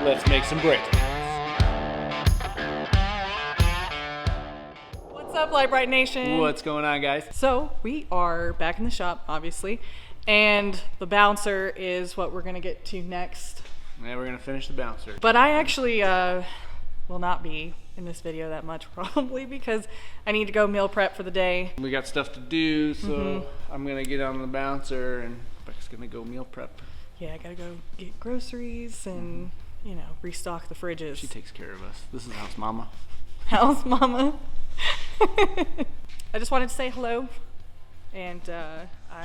Let's make some Brite. What's up, Brite Nation? What's going on, guys? So we are back in the shop, obviously, and the bouncer is what we're gonna get to next. Yeah, we're gonna finish the bouncer. But I actually will not be in this video that much, probably because I need to go meal prep for the day. We got stuff to do, so I'm gonna get on the bouncer and Becca's gonna go meal prep. Yeah, I gotta go get groceries and, you know, restock the fridges. She takes care of us. This is House Mama. House Mama. I just wanted to say hello, and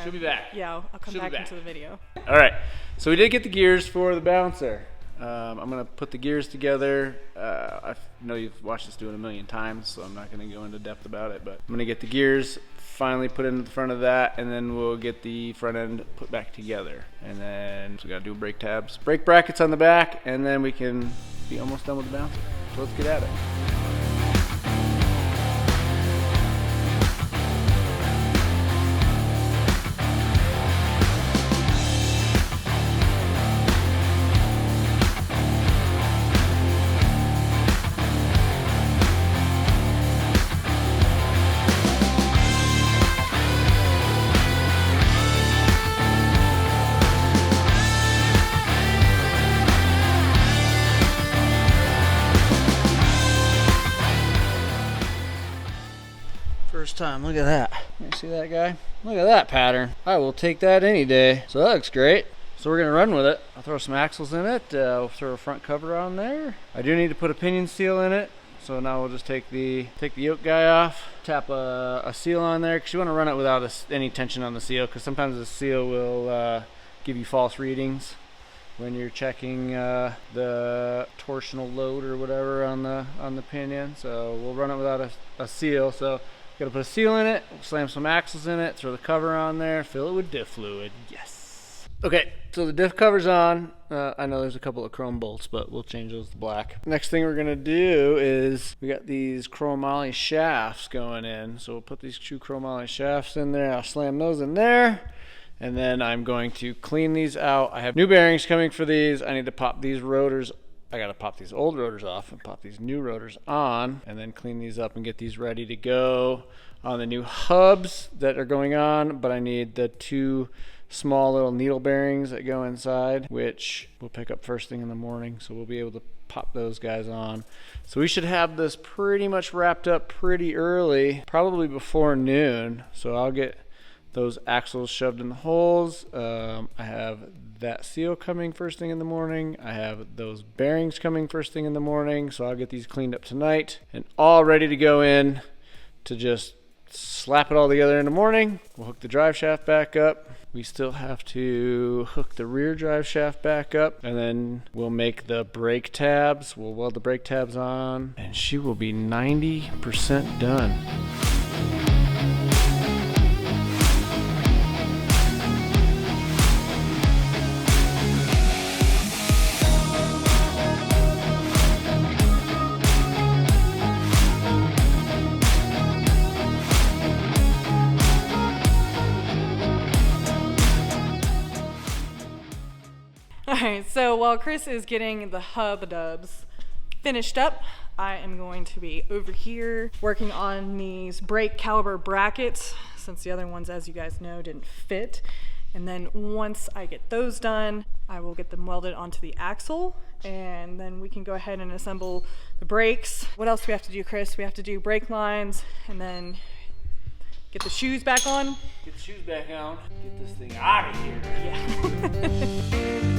she'll be back. Yeah, I'll come back into the video. All right, so we did get the gears for the bouncer. I'm gonna put the gears together. I know you've watched us do it a million times, so I'm not gonna go into depth about it, but I'm gonna get the gears finally put in the front of that, and then we'll get the front end put back together. And then we gotta do brake tabs, brake brackets on the back, and then we can be almost done with the bouncer. So let's get at it. First time, look at that. You see that guy? Look at that pattern. I will take that any day. So that looks great. So we're gonna run with it. I'll throw some axles in it. We'll throw a front cover on there. I do need to put a pinion seal in it. So now we'll just take the yoke guy off, tap a seal on there, because you want to run it without any tension on the seal, because sometimes the seal will give you false readings when you're checking the torsional load or whatever on the pinion. So we'll run it without a seal. So gotta put a seal in it, slam some axles in it, throw the cover on there, fill it with diff fluid. Yes. Okay, so the diff cover's on. I know there's a couple of chrome bolts, but we'll change those to black. Next thing we're gonna do is we got these chromoly shafts going in. So we'll put these two chromoly shafts in there. I'll slam those in there. And then I'm going to clean these out. I have new bearings coming for these. I need to pop these rotors. I gotta pop these old rotors off and pop these new rotors on, and then clean these up and get these ready to go on the new hubs that are going on. But I need the two small little needle bearings that go inside, which we'll pick up first thing in the morning. So we'll be able to pop those guys on. So we should have this pretty much wrapped up pretty early, probably before noon. So I'll get those axles shoved in the holes. I have that seal coming first thing in the morning. I have those bearings coming first thing in the morning. So I'll get these cleaned up tonight and all ready to go in to just slap it all together in the morning. We'll hook the drive shaft back up. We still have to hook the rear drive shaft back up, and then we'll make the brake tabs. We'll weld the brake tabs on, and she will be 90% done. Alright, so while Chris is getting the hub dubs finished up, I am going to be over here working on these brake caliber brackets, since the other ones, as you guys know, didn't fit. And then once I get those done, I will get them welded onto the axle, and then we can go ahead and assemble the brakes. What else do we have to do, Chris? We have to do brake lines, and then get the shoes back on. Get the shoes back on. Get this thing out of here. Yeah.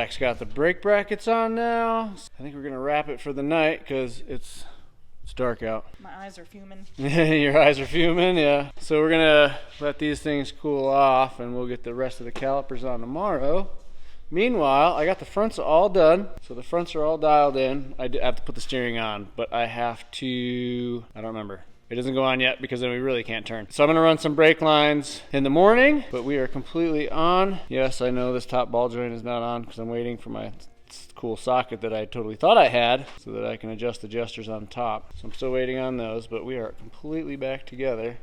Jack's got the brake brackets on now. I think we're gonna wrap it for the night because it's dark out. My eyes are fuming. Your eyes are fuming, yeah. So we're gonna let these things cool off and we'll get the rest of the calipers on tomorrow. Meanwhile, I got the fronts all done. So the fronts are all dialed in. I have to put the steering on, but I have to, I don't remember. It doesn't go on yet because then we really can't turn. So I'm gonna run some brake lines in the morning, but we are completely on. Yes, I know this top ball joint is not on because I'm waiting for my cool socket that I totally thought I had so that I can adjust the adjusters on top. So I'm still waiting on those, but we are completely back together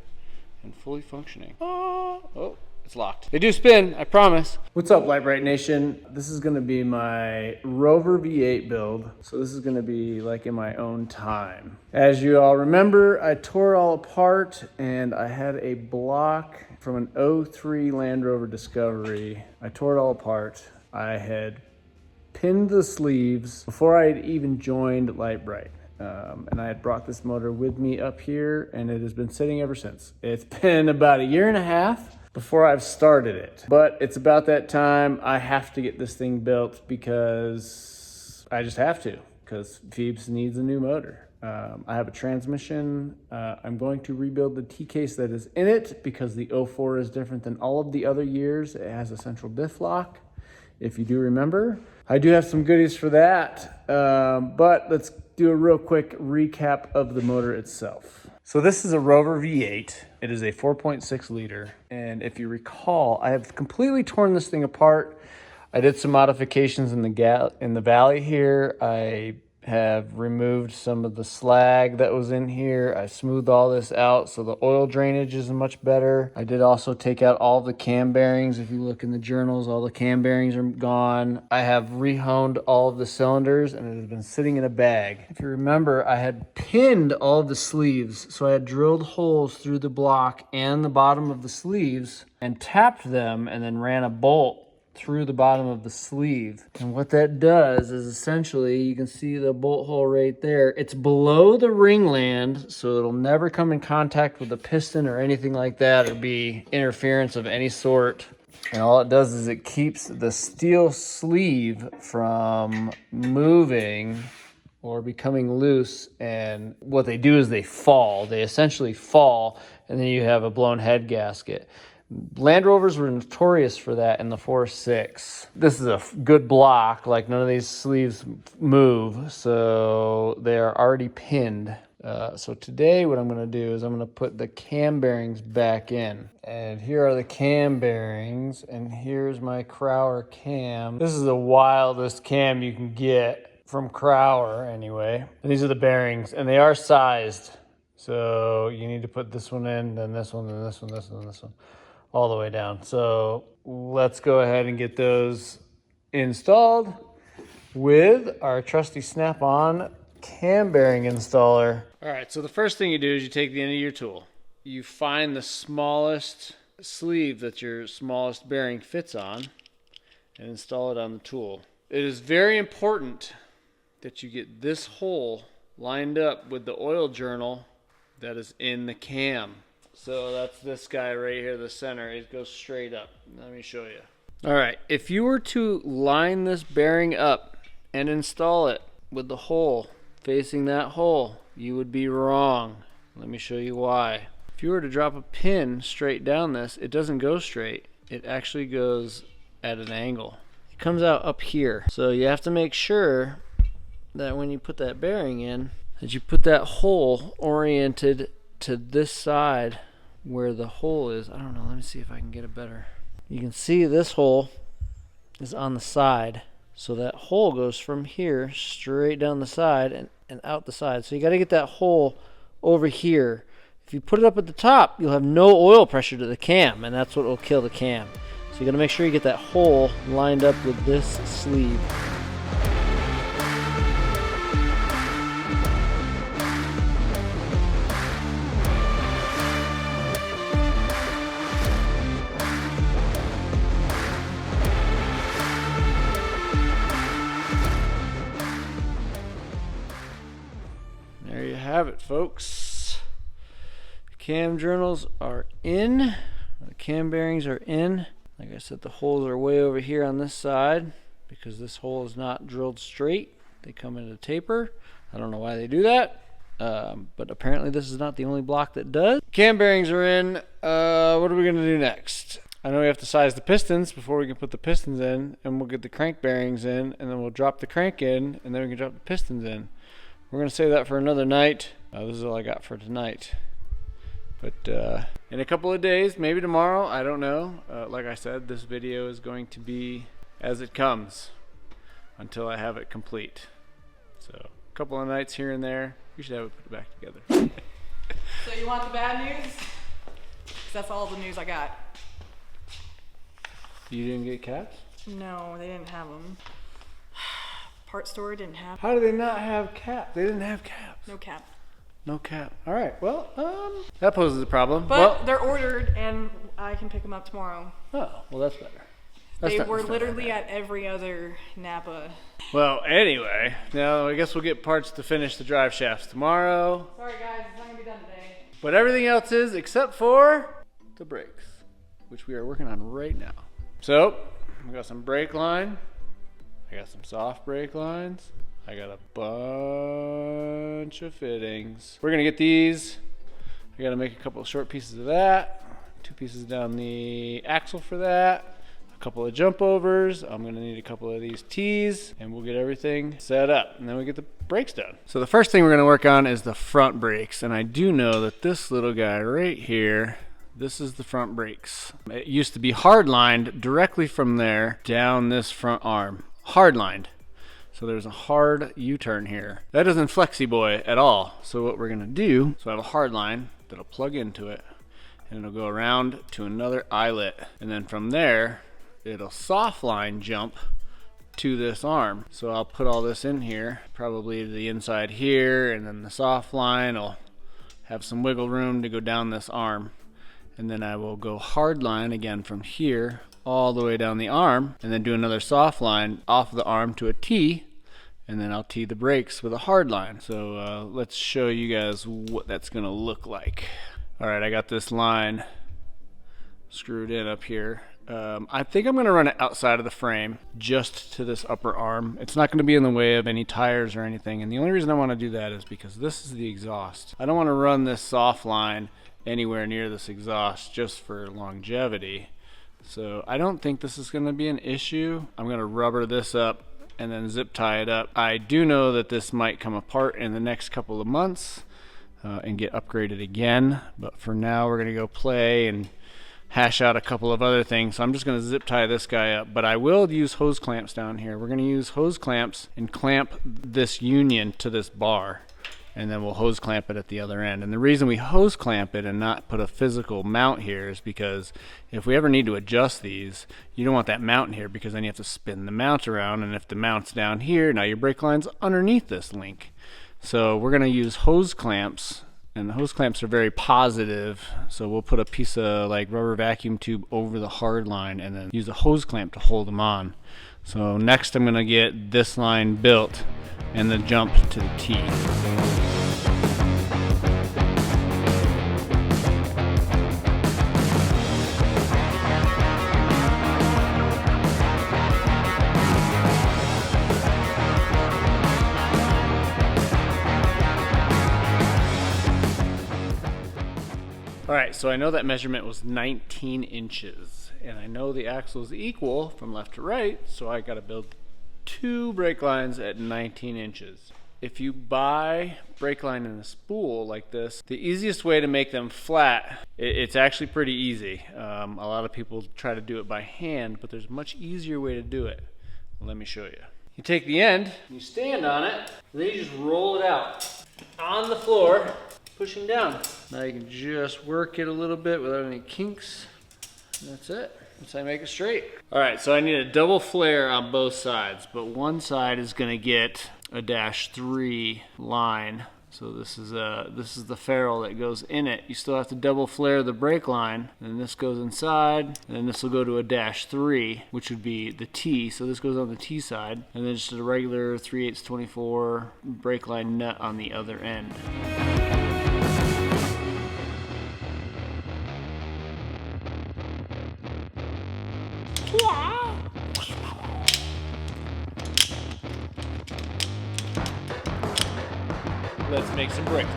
and fully functioning. Oh, it's locked. They do spin, I promise. What's up, Lite Nation? This is gonna be my Rover V8 build. So this is gonna be like in my own time. As you all remember, I tore it all apart and I had a block from an '03 Land Rover Discovery. I tore it all apart. I had pinned the sleeves before I had even joined Brite. And I had brought this motor with me up here and it has been sitting ever since. It's been about 1.5 years before I've started it. But it's about that time. I have to get this thing built because I just have to, because Phoebes needs a new motor. I have a transmission. I'm going to rebuild the T-case that is in it because the '04 is different than all of the other years. It has a central diff lock, if you do remember. I do have some goodies for that, but let's do a real quick recap of the motor itself. So this is a Rover V8. It is a 4.6 liter. And if you recall, I have completely torn this thing apart. I did some modifications in the valley here. I have removed some of the slag that was in here. I smoothed all this out so the oil drainage is much better. I did also take out all the cam bearings. If you look in the journals, all the cam bearings are gone. I have rehoned all of the cylinders and it has been sitting in a bag. If you remember, I had pinned all of the sleeves. So I had drilled holes through the block and the bottom of the sleeves and tapped them and then ran a bolt through the bottom of the sleeve. And what that does is essentially, you can see the bolt hole right there. It's below the ringland, so it'll never come in contact with the piston or anything like that or be interference of any sort. And all it does is it keeps the steel sleeve from moving or becoming loose. And what they do is they fall. They essentially fall, and then you have a blown head gasket. Land Rovers were notorious for that in the 4.6. This is a good block, like none of these sleeves move, so they are already pinned. So today what I'm going to do is I'm going to put the cam bearings back in. And here are the cam bearings, and here's my Crowler cam. This is the wildest cam you can get from Crowler anyway. And these are the bearings, and they are sized. So you need to put this one in, then this one, then this one, this one, and this one, all the way down. So let's go ahead and get those installed with our trusty Snap-on cam bearing installer. All right, so the first thing you do is you take the end of your tool. You find the smallest sleeve that your smallest bearing fits on and install it on the tool. It is very important that you get this hole lined up with the oil journal that is in the cam. So that's this guy right here, the center. It goes straight up. Let me show you. All right, if you were to line this bearing up and install it with the hole facing that hole, you would be wrong. Let me show you why. If you were to drop a pin straight down this, it doesn't go straight. It actually goes at an angle. It comes out up here. So you have to make sure that when you put that bearing in, that you put that hole oriented to this side where the hole is. I don't know, let me see if I can get it better. You can see this hole is on the side. So that hole goes from here straight down the side and out the side. So you got to get that hole over here. If you put it up at the top, you'll have no oil pressure to the cam, and that's what will kill the cam. So you got to make sure you get that hole lined up with this sleeve. There you have it, folks. The cam journals are in. The cam bearings are in. Like I said, the holes are way over here on this side. because this hole is not drilled straight. They come in a taper. I don't know why they do that, but apparently this is not the only block that does. Cam bearings are in. What are we going to do next? I know we have to size the pistons before we can put the pistons in, and we'll get the crank bearings in, and then we'll drop the crank in, and then we can drop the pistons in. We're going to save that for another night. This is all I got for tonight. But in a couple of days, maybe tomorrow, I don't know. Like I said, this video is going to be as it comes until I have it complete. So a couple of nights here and there, we should have it put back together. So you want the bad news? 'Cause that's all the news I got. You didn't get caps? No, they didn't have them. Part store didn't have. How do they not have caps? They didn't have caps. No cap. No cap. All right. Well, that poses a problem. But well, they're ordered, and I can pick them up tomorrow. Oh, well, that's better. They were literally at every other Napa. Well, anyway, now I guess we'll get parts to finish the drive shafts tomorrow. Sorry, guys, it's not gonna be done today. But everything else is, except for the brakes, which we are working on right now. So, we got some brake line. I got some soft brake lines. I got a bunch of fittings. We're gonna get these. I gotta make a couple of short pieces of that. 2 pieces down the axle for that. A couple of jump overs. I'm gonna need a couple of these T's, and we'll get everything set up, and then we get the brakes done. So the first thing we're gonna work on is the front brakes, and I do know that this little guy right here, this is the front brakes. It used to be hard lined directly from there down this front arm. Hard lined. So there's a hard U-turn here. That isn't Flexi Boy at all. So what we're gonna do, so I have a hard line that'll plug into it, and it'll go around to another eyelet, and then from there, it'll soft line jump to this arm. So I'll put all this in here, probably the inside here, and then the soft line will have some wiggle room to go down this arm. And then I will go hard line again from here all the way down the arm, and then do another soft line off the arm to a T, and then I'll T the brakes with a hard line. So let's show you guys what that's gonna look like. All right, I got this line screwed in up here. I think I'm gonna run it outside of the frame, just to this upper arm. It's not gonna be in the way of any tires or anything, and the only reason I wanna do that is because this is the exhaust. I don't wanna run this soft line anywhere near this exhaust just for longevity. So I don't think this is going to be an issue. I'm going to rubber this up and then zip tie it up. I do know that this might come apart in the next couple of months and get upgraded again, but for now we're going to go play and hash out a couple of other things. So I'm just going to zip tie this guy up, but I will use hose clamps down here. We're going to use hose clamps and clamp this union to this bar, and then we'll hose clamp it at the other end. And the reason we hose clamp it and not put a physical mount here is because if we ever need to adjust these, you don't want that mount here, because then you have to spin the mount around, and if the mount's down here, now your brake line's underneath this link. So we're gonna use hose clamps, and the hose clamps are very positive, so we'll put a piece of like rubber vacuum tube over the hard line and then use a hose clamp to hold them on. So next I'm gonna get this line built and then jump to the T. Alright, so I know that measurement was 19 inches, and I know the axle is equal from left to right, so I gotta build 2 brake lines at 19 inches. If you buy brake line in a spool like this, the easiest way to make them flat, it's actually pretty easy. A lot of people try to do it by hand, but there's a much easier way to do it. Let me show you. You take the end, you stand on it, and then you just roll it out on the floor, pushing down. Now you can just work it a little bit without any kinks. And that's it. That's how you make it straight. All right, so I need a double flare on both sides, but one side is gonna get a -3 line. So this is the ferrule that goes in it. You still have to double flare the brake line, and then this goes inside, and then this will go to a -3, which would be the T. So this goes on the T side, and then just a regular 3/8/24 brake line nut on the other end. let's make some brake.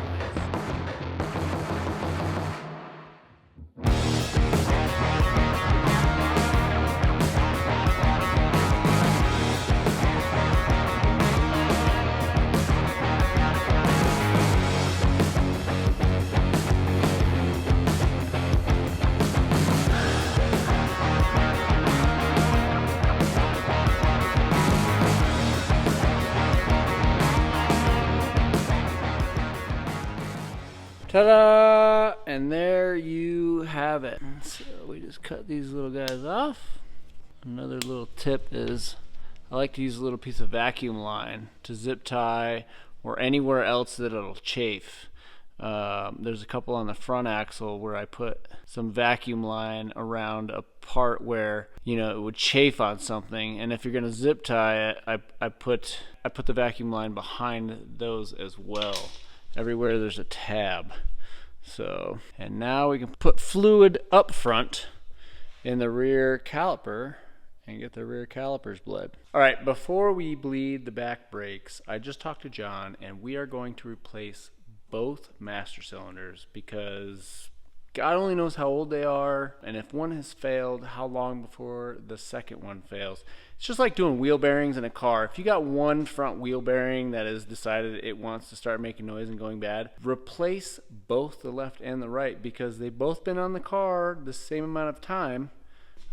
Ta-da! And there you have it. So we just cut these little guys off. Another little tip is I like to use a little piece of vacuum line to zip tie or anywhere else that it'll chafe. There's a couple on the front axle where I put some vacuum line around a part where, you know, it would chafe on something, and if you're gonna zip tie it, I put the vacuum line behind those as well. Everywhere there's a tab. So, and now we can put fluid up front in the rear caliper and get the rear calipers bled. All right, before we bleed the back brakes, I just talked to John, and we are going to replace both master cylinders because God only knows how old they are, and if one has failed, how long before the second one fails. It's just like doing wheel bearings in a car. If you got one front wheel bearing that has decided it wants to start making noise and going bad, replace both the left and the right because they've both been on the car the same amount of time.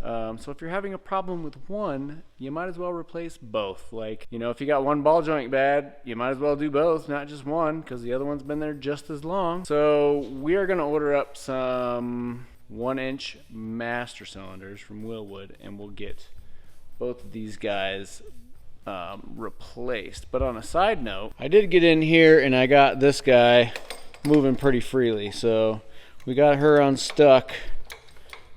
So if you're having a problem with one, you might as well replace both. Like, you know, if you got one ball joint bad, you might as well do both, not just one, because the other one's been there just as long. So we are going to order up some 1-inch master cylinders from Willwood, and we'll get both of these guys replaced. But on a side note, I did get in here and I got this guy moving pretty freely. So we got her unstuck.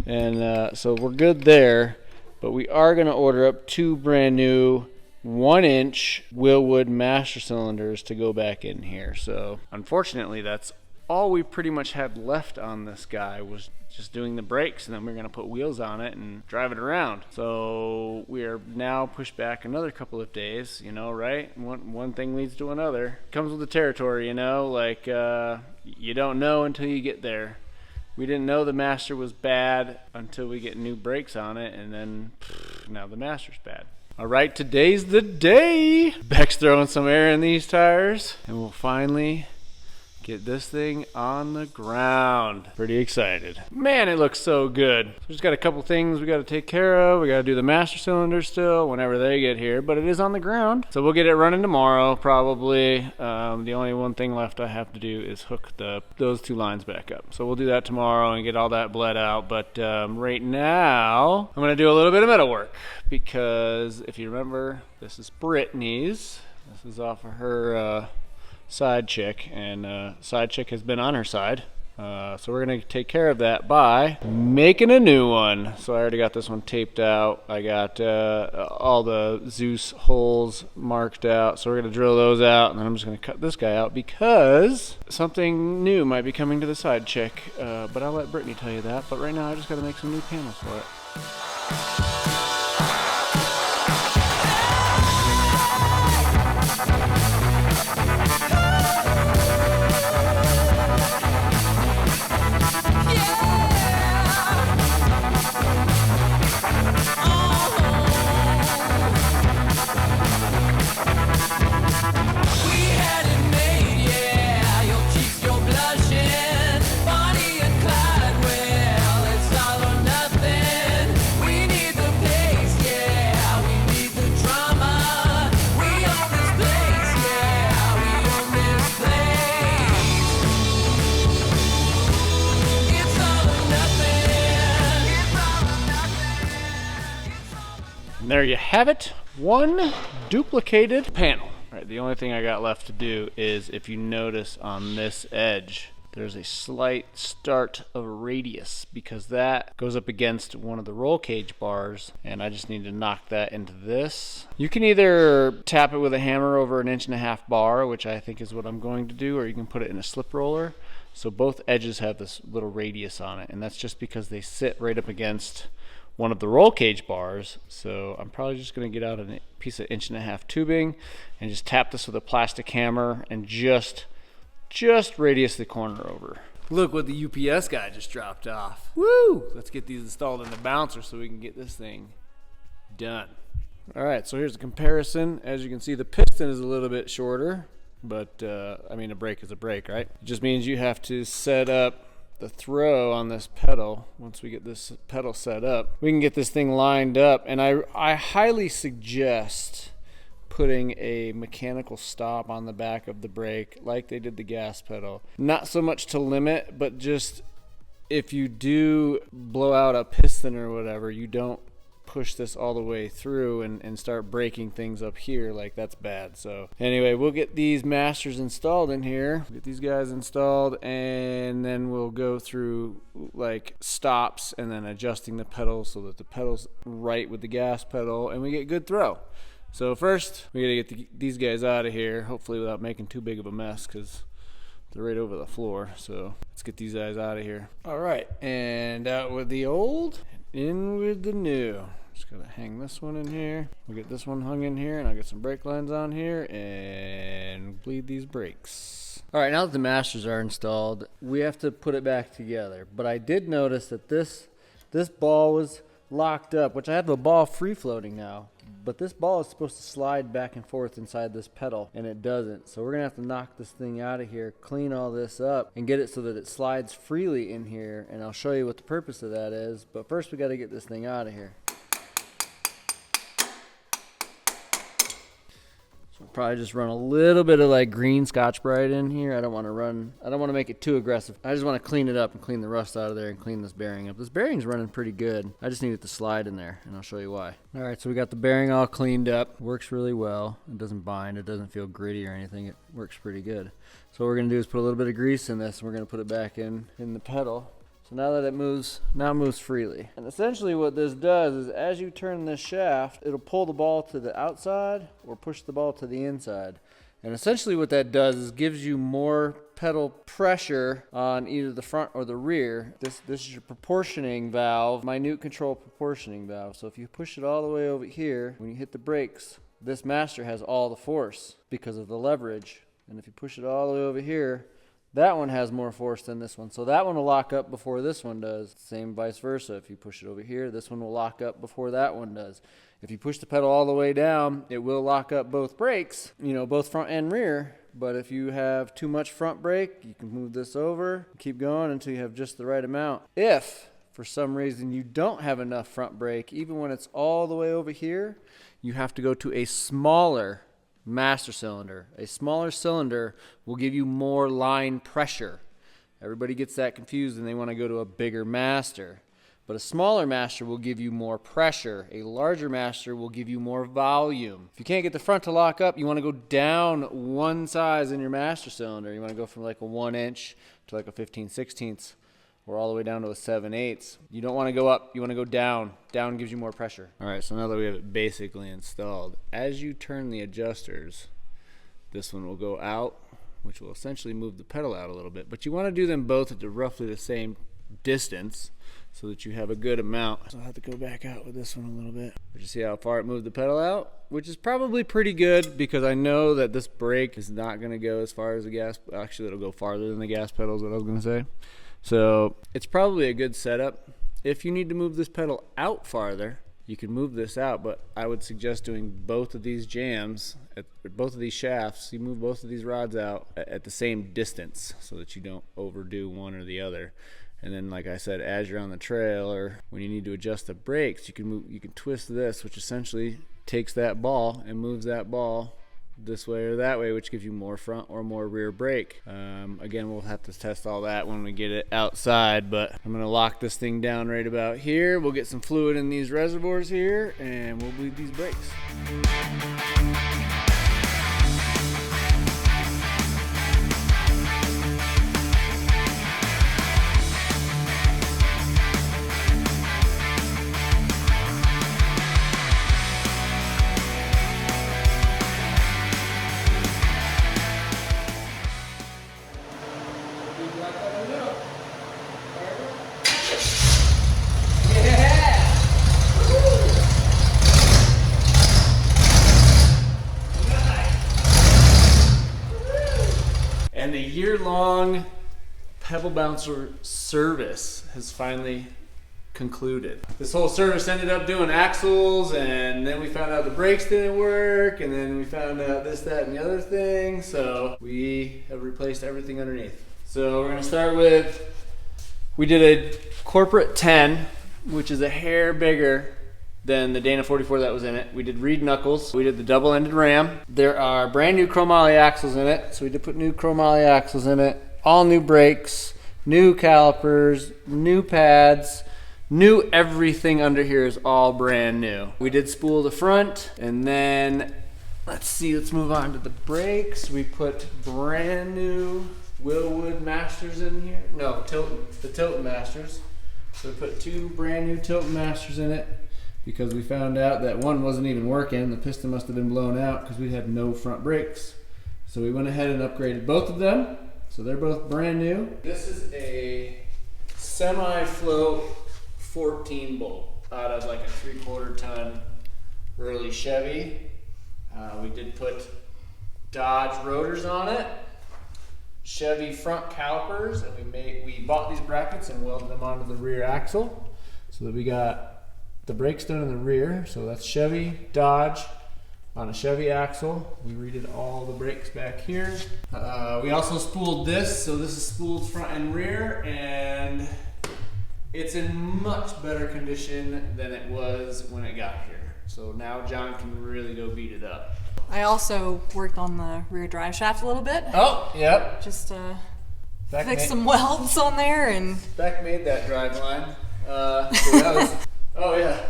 And so we're good there, but we are going to order up 2 brand new 1-inch Willwood master cylinders to go back in here. So unfortunately, that's all we pretty much had left on this guy was just doing the brakes, and then we're going to put wheels on it and drive it around. So we are now pushed back another couple of days, you know, right? One thing leads to another. Comes with the territory, you know, like you don't know until you get there. We didn't know the Master was bad until we get new brakes on it, and then now the Master's bad. All right, today's the day. Beck's throwing some air in these tires, and we'll finally get this thing on the ground. Pretty excited. Man, it looks so good. We just got a couple things we got to take care of. We got to do the master cylinder still whenever they get here, but it is on the ground. So we'll get it running tomorrow probably. The only one thing left I have to do is hook those 2 lines back up. So we'll do that tomorrow and get all that bled out. But right now, I'm going to do a little bit of metal work because if you remember, this is Brittany's. This is off of her side chick, and side chick has been on her side, so we're gonna take care of that by making a new one. So I already got this one taped out. I got all the Zeus holes marked out, so we're gonna drill those out, and then I'm just gonna cut this guy out because something new might be coming to the side chick, but I'll let Brittany tell you that. But right now I just gotta make some new panels for it. And there you have it, one duplicated panel. All right, the only thing I got left to do is, if you notice on this edge, there's a slight start of a radius because that goes up against one of the roll cage bars, and I just need to knock that into this. You can either tap it with a hammer over an 1.5-inch bar, which I think is what I'm going to do, or you can put it in a slip roller. So both edges have this little radius on it, and that's just because they sit right up against one of the roll cage bars. So I'm probably just going to get out a piece of 1.5-inch tubing and just tap this with a plastic hammer and just just radius the corner over. Look what the UPS guy just dropped off. Woo! Let's get these installed in the bouncer so we can get this thing done. All right, so here's a comparison. As you can see, the piston is a little bit shorter, but I mean, a brake is a brake, right? It just means you have to set up the throw on this pedal. Once we get this pedal set up, we can get this thing lined up, and I highly suggest putting a mechanical stop on the back of the brake like they did the gas pedal. Not so much to limit, but just if you do blow out a piston or whatever, you don't push this all the way through and start breaking things up here. Like, that's bad. So anyway, we'll get these masters installed in here, get these guys installed, and then we'll go through like stops and then adjusting the pedal so that the pedal's right with the gas pedal and we get good throw. So first, we gotta get these guys out of here, hopefully without making too big of a mess, because they're right over the floor. So let's get these guys out of here. All right, and out with the old, in with the new. Just gotta hang this one in here. We'll get this one hung in here, and I'll get some brake lines on here and bleed these brakes. All right, now that the masters are installed, we have to put it back together. But I did notice that this ball was locked up, which I have a ball free floating now. But this ball is supposed to slide back and forth inside this pedal, and it doesn't. So we're gonna have to knock this thing out of here, clean all this up, and get it so that it slides freely in here, and I'll show you what the purpose of that is. But first we gotta get this thing out of here. So I'll probably just run a little bit of like green Scotch Brite in here. I don't want to make it too aggressive. I just want to clean it up and clean the rust out of there and clean this bearing up. This bearing's running pretty good. I just need it to slide in there, and I'll show you why. All right, so we got the bearing all cleaned up. Works really well. It doesn't bind. It doesn't feel gritty or anything. It works pretty good. So what we're going to do is put a little bit of grease in this, and we're going to put it back in the pedal. So now that it moves freely. And essentially what this does is as you turn this shaft, it'll pull the ball to the outside or push the ball to the inside. And essentially what that does is gives you more pedal pressure on either the front or the rear. This is your proportioning valve, minute control proportioning valve. So if you push it all the way over here, when you hit the brakes, this master has all the force because of the leverage. And if you push it all the way over here, that one has more force than this one. So that one will lock up before this one does. Same vice versa. If you push it over here, this one will lock up before that one does. If you push the pedal all the way down, it will lock up both brakes, both front and rear. But if you have too much front brake, you can move this over, keep going until you have just the right amount. If for some reason you don't have enough front brake, even when it's all the way over here, you have to go to a smaller master cylinder. A smaller cylinder will give you more line pressure. Everybody gets that confused and they want to go to a bigger master. But a smaller master will give you more pressure. A larger master will give you more volume. If you can't get the front to lock up, you want to go down one size in your master cylinder. You want to go from like a 1 inch to like a 15/16 or all the way down to a 7/8. You don't want to go up, you want to go down. Down gives you more pressure. All right, so now that we have it basically installed, as you turn the adjusters, this one will go out, which will essentially move the pedal out a little bit. But you want to do them both at roughly the same distance so that you have a good amount. So I'll have to go back out with this one a little bit. But you see how far it moved the pedal out? Which is probably pretty good because I know that this brake is not going to go as far as the gas. Actually, it'll go farther than the gas pedal is what I was going to say. So it's probably a good setup. If you need to move this pedal out farther, you can move this out, but I would suggest doing both of these jams, both of these shafts, you move both of these rods out at the same distance so that you don't overdo one or the other. And then, like I said, as you're on the trail or when you need to adjust the brakes, you can twist this, which essentially takes that ball and moves that ball this way or that way, which gives you more front or more rear brake. Again, we'll have to test all that when we get it outside, but I'm going to lock this thing down right about here. We'll get some fluid in these reservoirs here and we'll bleed these brakes. And the year-long Pebble Bouncer service has finally concluded. This whole service ended up doing axles, and then we found out the brakes didn't work, and then we found out this, that, and the other thing. So we have replaced everything underneath. So we're gonna start with, we did a corporate 10, which is a hair bigger than the Dana 44 that was in it. We did reed knuckles. We did the double-ended ram. There are brand new chromoly axles in it, so we did put new chromoly axles in it. All new brakes, new calipers, new pads, new everything under here is all brand new. We did spool the front, and then let's move on to the brakes. We put brand new Willwood Masters in here. No, the Tilton Masters. So we put 2 brand new Tilton Masters in it because we found out that one wasn't even working. The piston must have been blown out because we had no front brakes. So we went ahead and upgraded both of them. So they're both brand new. This is a semi-float 14 bolt out of like a 3/4 ton early Chevy. We did put Dodge rotors on it, Chevy front calipers, and we bought these brackets and welded them onto the rear axle so that we got the brakes done in the rear. So that's Chevy, Dodge on a Chevy axle. We redid all the brakes back here. We also spooled this, so this is spooled front and rear, and it's in much better condition than it was when it got here. So now John can really go beat it up. I also worked on the rear drive shaft a little bit. Oh, yep. Just fixed some welds on there, and Beck made that drive line. So that was, oh yeah,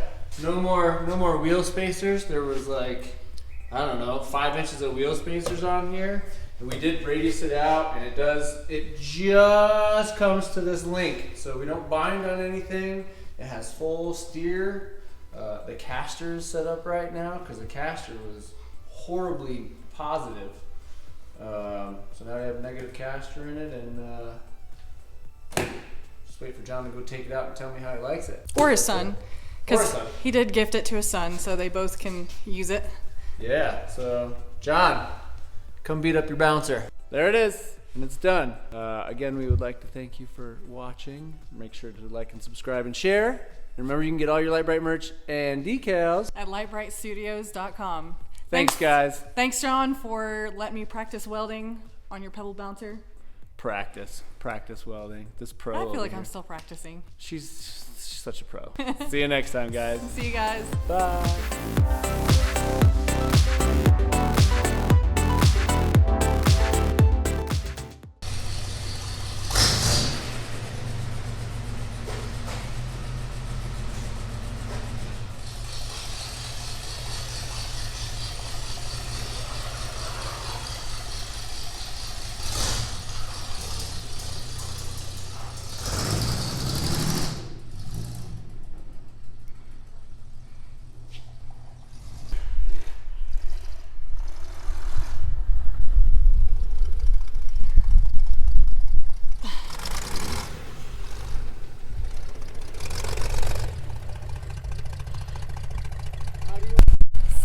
no more wheel spacers. There was like, I don't know, 5 inches of wheel spacers on here. And we did radius it out, and it just comes to this link. So we don't bind on anything. It has full steer. The caster is set up right now because the caster was horribly positive. So now we have negative caster in it, and just wait for John to go take it out and tell me how he likes it. or his son, because he did gift it to his son, so they both can use it. Yeah, so John, come beat up your bouncer. There it is, and it's done. Again, we would like to thank you for watching. Make sure to like and subscribe and share. And remember, you can get all your Lite Brite merch and decals At litebritstudios.com. Thanks, guys. Thanks, John, for letting me practice welding on your Pebble Bouncer. Practice welding. This pro. I feel over like here. I'm still practicing. She's such a pro. See you next time, guys. See you guys. Bye.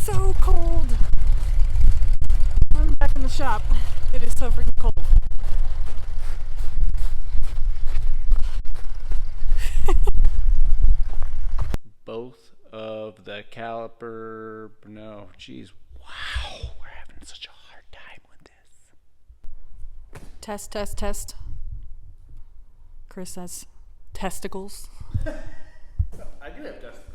So cold. I'm back in the shop. It is so freaking cold. Both of the caliper. No, geez. Wow, we're having such a hard time with this. Test, test, test. Chris says testicles. I do have testicles.